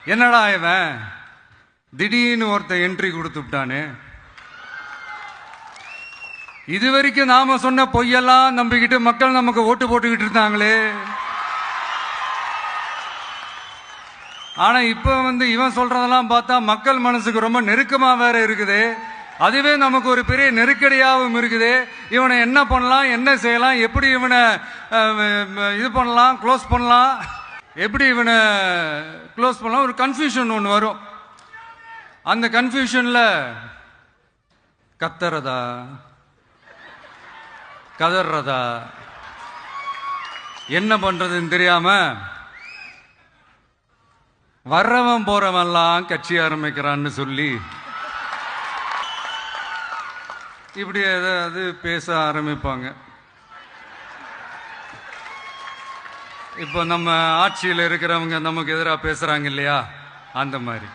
என்னடா இவன் திடீர்னு ஒருத்த என்ட்ரி கொடுத்துட்டானே, இது வரைக்கும் நாம சொன்ன பொய்யெல்லாம் நம்பிக்கிட்டு மக்கள் நமக்கு ஓட்டு போட்டுக்கிட்டு இருந்தாங்களே. ஆனா இப்ப இவன் சொல்றதெல்லாம் பார்த்தா மக்கள் மனசுக்கு ரொம்ப நெருக்கமா வேற இருக்குது. அதுவே நமக்கு ஒரு பெரிய நெருக்கடியாகவும் இருக்குது. இவனை என்ன பண்ணலாம், என்ன செய்யலாம், எப்படி இவனை இது பண்ணலாம், க்ளோஸ் பண்ணலாம், எப்படி இவனை க்ளோஸ் பண்ணலாம், ஒரு கன்ஃபியூஷன் ஒன்று வரும். அந்த கன்ஃபியூஷன்ல கத்துறதா கதறதா என்ன பண்றதுன்னு தெரியாம வர்றவன் போறவன்லாம் கட்சி ஆரம்பிக்கிறான்னு சொல்லி இப்படி ஏதாவது பேச ஆரம்பிப்பாங்க. இப்போ நம்ம ஆட்சியில் இருக்கிறவங்க நமக்கு எதிராக பேசுறாங்க இல்லையா, அந்த மாதிரி.